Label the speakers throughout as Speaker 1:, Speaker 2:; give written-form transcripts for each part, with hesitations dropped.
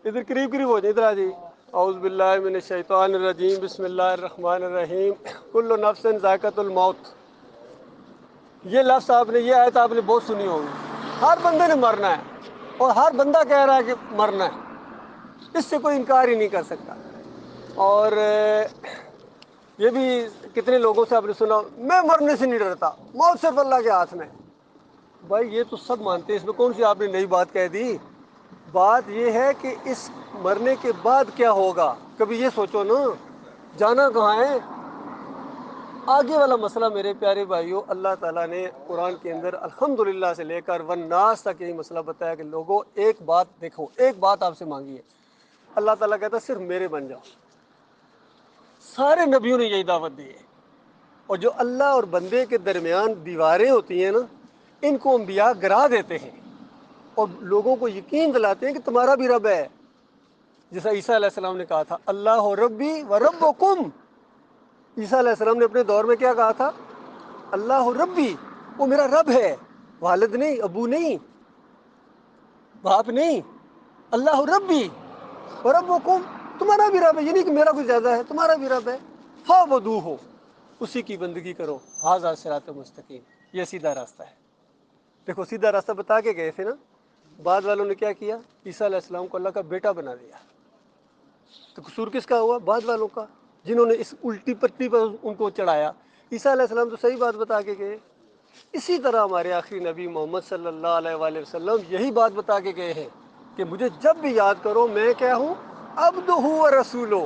Speaker 1: ادھر قریب قریب ہو جائے، ادھر آ جائیے۔ اعوذ باللہ من الشیطان الرجیم، بسم اللہ الرحمن الرحیم۔ کل نفس ذائقۃ الموت، یہ لفظ آپ نے، یہ آیت آپ نے بہت سنی ہوگی۔ ہر بندے نے مرنا ہے، اور ہر بندہ کہہ رہا ہے کہ مرنا ہے، اس سے کوئی انکار ہی نہیں کر سکتا۔ اور یہ بھی کتنے لوگوں سے آپ نے سنا، میں مرنے سے نہیں ڈرتا، موت صرف اللہ کے ہاتھ میں۔ بھائی یہ تو سب مانتے ہیں، اس میں کون سی آپ نے نئی بات کہہ دی؟ بات یہ ہے کہ اس مرنے کے بعد کیا ہوگا، کبھی یہ سوچو نا، جانا کہاں ہے؟ آگے والا مسئلہ میرے پیارے بھائیوں، اللہ تعالیٰ نے قرآن کے اندر الحمدللہ سے لے کر والناس تک یہی مسئلہ بتایا کہ لوگوں ایک بات دیکھو، ایک بات آپ سے مانگی ہے۔ اللہ تعالیٰ کہتا ہے صرف میرے بن جاؤ۔ سارے نبیوں نے یہی دعوت دی ہے، اور جو اللہ اور بندے کے درمیان دیواریں ہوتی ہیں نا، ان کو انبیاء گرا دیتے ہیں اور لوگوں کو یقین دلاتے ہیں کہ تمہارا بھی رب ہے۔ جیسا عیسیٰ علیہ السلام نے کہا تھا اللہ ربی و ربکم۔ عیسیٰ علیہ السلام نے اپنے دور میں کیا کہا تھا؟ اللہ ربی، وہ میرا رب ہے، والد نہیں، ابو نہیں، باپ نہیں، اللہ ربی و ربکم، تمہارا بھی رب ہے، یہ نہیں کہ میرا کوئی زیادہ ہے، تمہارا بھی رب ہے، فاعبدوہ، اسی کی بندگی کرو، ھذا صراط مستقیم، یہ سیدھا راستہ ہے۔ دیکھو سیدھا راستہ بتا کے گئے تھے نا، بعد والوں نے کیا کیا؟ عیسیٰ علیہ السلام کو اللہ کا بیٹا بنا دیا۔ تو قصور کس کا ہوا؟ بعد والوں کا، جنہوں نے اس الٹی پٹی پر ان کو چڑھایا۔ عیسیٰ علیہ السلام تو صحیح بات بتا کے گئے۔ اسی طرح ہمارے آخری نبی محمد صلی اللہ علیہ وآلہ وسلم یہی بات بتا کے گئے ہیں کہ مجھے جب بھی یاد کرو میں کیا ہوں؟ عبدہ و رسولہ،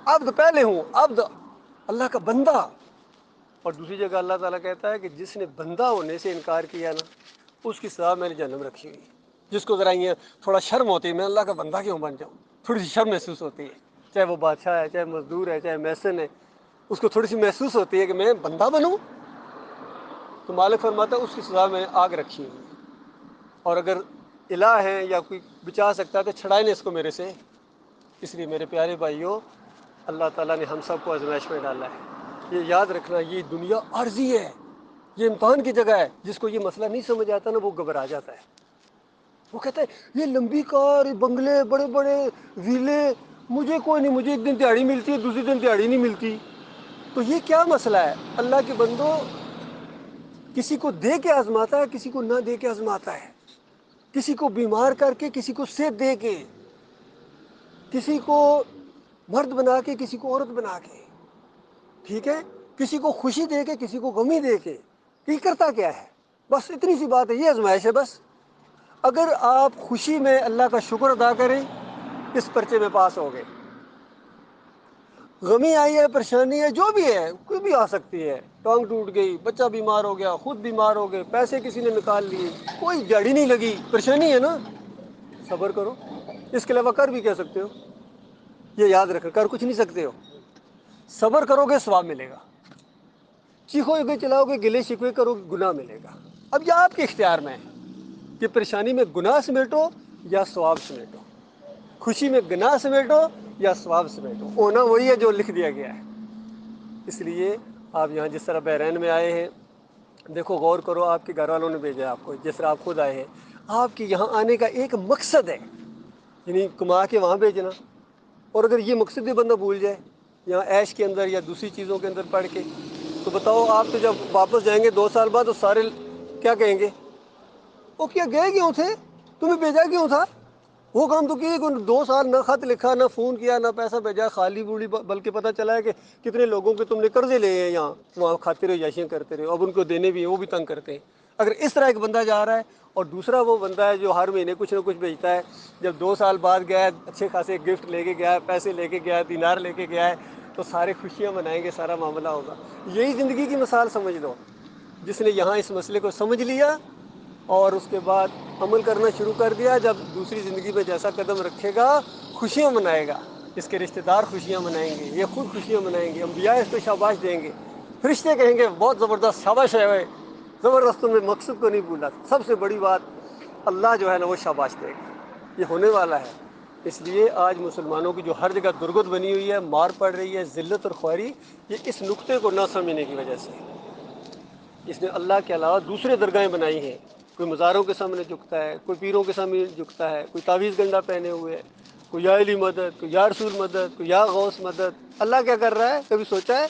Speaker 1: عبد پہلے ہوں، عبد اللہ کا بندہ۔ اور دوسری جگہ اللہ تعالیٰ کہتا ہے کہ جس نے بندہ ہونے سے انکار کیا نا، اس کی سزا میں نے جہنم رکھی ہوئی۔ جس کو ذرا یہ تھوڑا شرم ہوتی ہے میں اللہ کا بندہ کیوں بن جاؤں، تھوڑی سی شرم محسوس ہوتی ہے، چاہے وہ بادشاہ ہے، چاہے مزدور ہے، چاہے میسن ہے، اس کو تھوڑی سی محسوس ہوتی ہے کہ میں بندہ بنوں، تو مالک فرماتا ہے اس کی سزا میں نے آگ رکھی ہوئی ہے، اور اگر الہ ہے یا کوئی بچا سکتا ہے تو چھڑائے نہیں اس کو میرے سے۔ اس لیے میرے پیارے بھائیوں، اللہ تعالیٰ نے ہم سب کو آزمائش میں ڈالا ہے، یہ یاد رکھنا، یہ دنیا عارضی ہے، یہ امتحان کی جگہ ہے۔ جس کو یہ مسئلہ نہیں سمجھ آتا نا، وہ گھبرا جاتا ہے، وہ کہتا ہے یہ لمبی کار، یہ بنگلے، بڑے بڑے ویلے، مجھے کوئی نہیں، مجھے ایک دن دیہڑی ملتی ہے، دوسرے دن دیہڑی نہیں ملتی، تو یہ کیا مسئلہ ہے؟ اللہ کے بندو، کسی کو دے کے آزماتا ہے، کسی کو نہ دے کے آزماتا ہے، کسی کو بیمار کر کے، کسی کو صحت دے کے، کسی کو مرد بنا کے، کسی کو عورت بنا کے، ٹھیک ہے، کسی کو خوشی دے کے، کسی کو غمی دے کے، یہ کرتا کیا ہے؟ بس اتنی سی بات ہے، یہ آزمائش ہے بس۔ اگر آپ خوشی میں اللہ کا شکر ادا کریں، اس پرچے میں پاس ہو گئے۔ غمی آئی ہے، پریشانی ہے، جو بھی ہے، کوئی بھی آ سکتی ہے، ٹانگ ٹوٹ گئی، بچہ بیمار ہو گیا، خود بیمار ہو گئے، پیسے کسی نے نکال لیے، کوئی جڑی نہیں لگی، پریشانی ہے نا، صبر کرو، اس کے علاوہ کر بھی کہہ سکتے ہو؟ یہ یاد رکھو، کر کچھ نہیں سکتے ہو، صبر کرو گے ثواب ملے گا، چیخو گے چلاؤ گے، گلے شکوے کرو گے، گناہ ملے گا۔ اب یہ آپ کے اختیار میں ہے کہ پریشانی میں گناہ سمیٹو یا ثواب سمیٹو، خوشی میں گناہ سمیٹو یا ثواب سمیٹو، ہونا وہی ہے جو لکھ دیا گیا ہے۔ اس لیے آپ یہاں جس طرح بحرین میں آئے ہیں، دیکھو غور کرو، آپ کے گھر والوں نے بھیجا آپ کو، جس طرح آپ خود آئے ہیں، آپ کے یہاں آنے کا ایک مقصد ہے، یعنی کما کے وہاں بھیجنا۔ اور اگر یہ مقصد بھی بندہ بھول جائے، یہاں عیش کے اندر یا دوسری چیزوں کے اندر پڑھ کے، تو بتاؤ آپ تو جب واپس جائیں گے 2 سال بعد، تو سارے کیا کہیں گے؟ وہ کیا گئے کیوں تھے، تمہیں بھیجا کیوں تھا؟ وہ کام تو کیے، 2 سال نہ خط لکھا، نہ فون کیا، نہ پیسہ بھیجا، خالی بوڑھی، بلکہ پتہ چلا ہے کہ کتنے لوگوں کے تم نے قرضے لے ہیں، یہاں وہاں کھاتے رہو، یاشیاں کرتے رہو، اب ان کو دینے بھی ہیں، وہ بھی تنگ کرتے ہیں۔ اگر اس طرح ایک بندہ جا رہا ہے، اور دوسرا وہ بندہ ہے جو ہر مہینے کچھ نہ کچھ بھیجتا ہے، جب 2 سال بعد گیا ہے، اچھے خاصے گفٹ لے کے گیا ہے، پیسے لے کے گیا ہے، دینار لے کے گیا ہے، تو سارے خوشیاں منائیں گے، سارا معاملہ ہوگا۔ یہی زندگی کی مثال سمجھ لو، جس نے یہاں اس مسئلے کو سمجھ لیا اور اس کے بعد عمل کرنا شروع کر دیا، جب دوسری زندگی میں جیسا قدم رکھے گا خوشیاں منائے گا، اس کے رشتہ دار خوشیاں منائیں گے، یہ خود خوشیاں منائیں گے، انبیاء اس کو شاباش دیں گے، فرشتے کہیں گے بہت زبردست، شاباش ہے، وہ زبردست، تم نے مقصد کو نہیں بھولا۔ سب سے بڑی بات، اللہ جو ہے نا وہ شاباش دے گا، یہ ہونے والا ہے۔ اس لیے آج مسلمانوں کی جو ہر جگہ درگت بنی ہوئی ہے، مار پڑ رہی ہے، ذلت اور خواری، یہ اس نقطے کو نہ سمجھنے کی وجہ سے۔ اس نے اللہ کے علاوہ دوسرے درگاہیں بنائی ہیں، کوئی مزاروں کے سامنے جھکتا ہے، کوئی پیروں کے سامنے جھکتا ہے، کوئی تعویذ گنڈا پہنے ہوئے ہے، کوئی یا علی مدد، کوئی یا رسول مدد، کوئی یا غوث مدد. اللہ کیا کر رہا ہے؟ کبھی سوچا ہے؟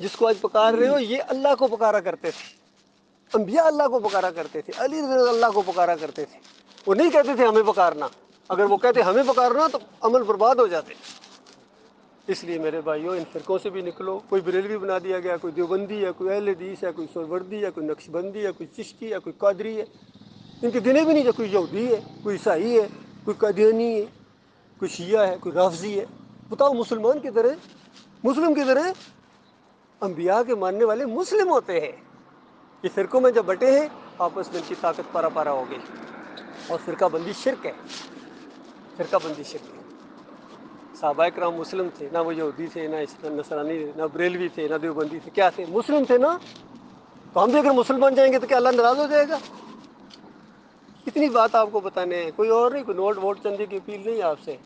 Speaker 1: جس کو آج پکار رہے ہو یہ اللہ کو پکارا کرتے تھے. انبیاء اللہ کو پکارا کرتے تھے، علی رضی اللہ کو پکارا کرتے تھے. وہ نہیں کہتے تھے ہمیں پکارنا. اگر وہ کہتے ہمیں پکارنا تو عمل برباد ہو جاتے. اس لیے میرے بھائیوں، ان فرقوں سے بھی نکلو. کوئی بریلوی بنا دیا گیا، کوئی دیوبندی ہے، کوئی اہل حدیث ہے، کوئی سہروردی ہے، کوئی نقشبندی ہے، کوئی چشتی ہے، کوئی قادری ہے. ان کے گنے بھی نہیں. کوئی یہودی ہے، کوئی عیسائی ہے، کوئی قادیانی ہے، کوئی شیعہ ہے، کوئی رافضی ہے. بتاؤ مسلمان کدھر ہیں؟ مسلم کدھر ہیں؟ انبیاء کے ماننے والے مسلم ہوتے ہیں. یہ فرقوں میں جب بٹے ہیں آپس میں ان کی طاقت پارا پارا ہو گئی. اور فرقہ بندی شرک ہے. فرقہ بندی شرک ہے. صحابہ کرام مسلم تھے، نہ وہ یہودی تھے، نہ نصرانی تھے، نہ بریلوی تھے، نہ دیوبندی تھے. کیا تھے؟ مسلم تھے نا. تو ہم بھی اگر مسلمان جائیں گے تو کیا اللہ ناراض ہو جائے گا؟ اتنی بات آپ کو بتانے ہیں، کوئی اور نہیں. کوئی نوٹ ووٹ چندے کی اپیل نہیں ہے آپ سے.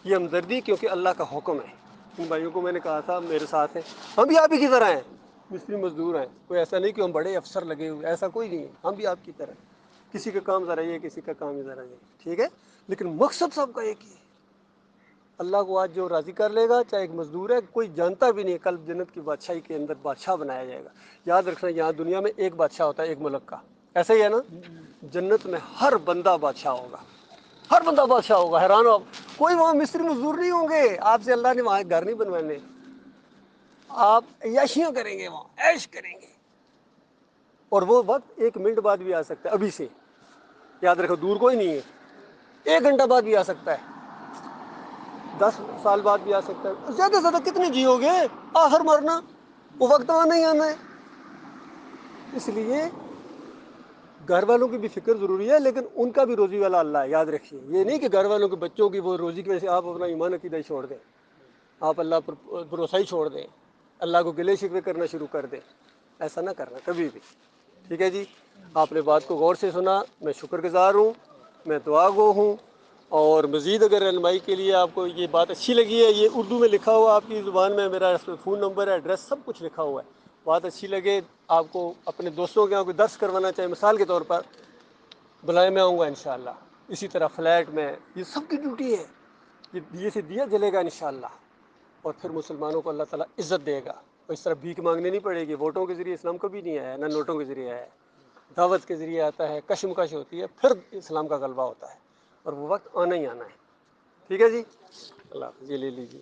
Speaker 1: یہ ہمدردی کیونکہ اللہ کا حکم ہے. ان بھائیوں کو میں نے کہا تھا میرے ساتھ ہیں، ہم بھی آپ ہی کی طرح ہیں، مستری مزدور ہیں. کوئی ایسا نہیں کہ ہم بڑے افسر لگے ہوئے، ایسا کوئی نہیں ہے. ہم بھی آپ کی طرح. کسی کا کام ذرا یہ، کسی کا کام ذرا یہ. ٹھیک ہے، لیکن مقصد سب کا ایک ہی ہے. اللہ کو آج جو راضی کر لے گا، چاہے ایک مزدور ہے، کوئی جانتا بھی نہیں کل جنت کی بادشاہی کے اندر بادشاہ بنایا جائے گا. یاد رکھنا، یہاں دنیا میں ایک بادشاہ ہوتا ہے ایک ملک کا. ایسا ہی ہے نا؟ جنت میں ہر بندہ بادشاہ ہوگا. ہر بندہ بادشاہ ہوگا. حیران ہو آپ؟ کوئی وہاں مستری مزدور نہیں ہوں گے. آپ سے اللہ نے وہاں گھر نہیں بنوانے. آپ عیاشیاں کریں گے، وہاں عیش کریں گے. اور وہ وقت 1 منٹ بعد بھی آ سکتا ہے. ابھی سے یاد رکھو، دور کوئی نہیں ہے. 1 گھنٹہ بعد بھی آ سکتا ہے. 10 سال بعد بھی آ سکتا ہے. زیادہ سے زیادہ کتنے جیو گے؟ آخر مرنا. وہ وقت آنا ہی آنا ہے. اس لیے گھر والوں کی بھی فکر ضروری ہے، لیکن ان کا بھی روزی والا اللہ ہے. یاد رکھیے، یہ نہیں کہ گھر والوں کے بچوں کی وہ روزی کی وجہ سے آپ اپنا ایمان عقیدہ ہی چھوڑ دیں، آپ اللہ پر بھروسہ ہی چھوڑ دیں، اللہ کو گلے شکوے کرنا شروع کر دیں. ایسا نہ کرنا کبھی بھی. ٹھیک ہے جی؟ آپ نے بات کو غور سے سنا، میں شکر گزار ہوں، میں دعا گو ہوں. اور مزید اگر رہنمائی کے لیے آپ کو یہ بات اچھی لگی ہے، یہ اردو میں لکھا ہوا آپ کی زبان میں، میرا فون نمبر ہے، ایڈریس سب کچھ لکھا ہوا ہے. بات اچھی لگے، آپ کو اپنے دوستوں کے یہاں کوئی درس کروانا چاہے مثال کے طور پر، بلائیں، میں آؤں گا انشاءاللہ. اسی طرح فلیٹ میں، یہ سب کی ڈیوٹی ہے. یہ دیے سے دیا جلے گا انشاءاللہ. اور پھر مسلمانوں کو اللہ تعالیٰ عزت دے گا. اور اس طرح بھیک مانگنے نہیں پڑے گی. ووٹوں کے ذریعے اسلام کبھی نہیں آیا، نہ نوٹوں کے ذریعے آیا ہے. دعوت کے ذریعے آتا ہے، کشمکش ہوتی ہے، پھر اسلام کا غلبہ ہوتا ہے. اور وہ وقت آنا ہی آنا ہے. ٹھیک ہے جی؟ اللہ حافظ. یہ لے لیجیے.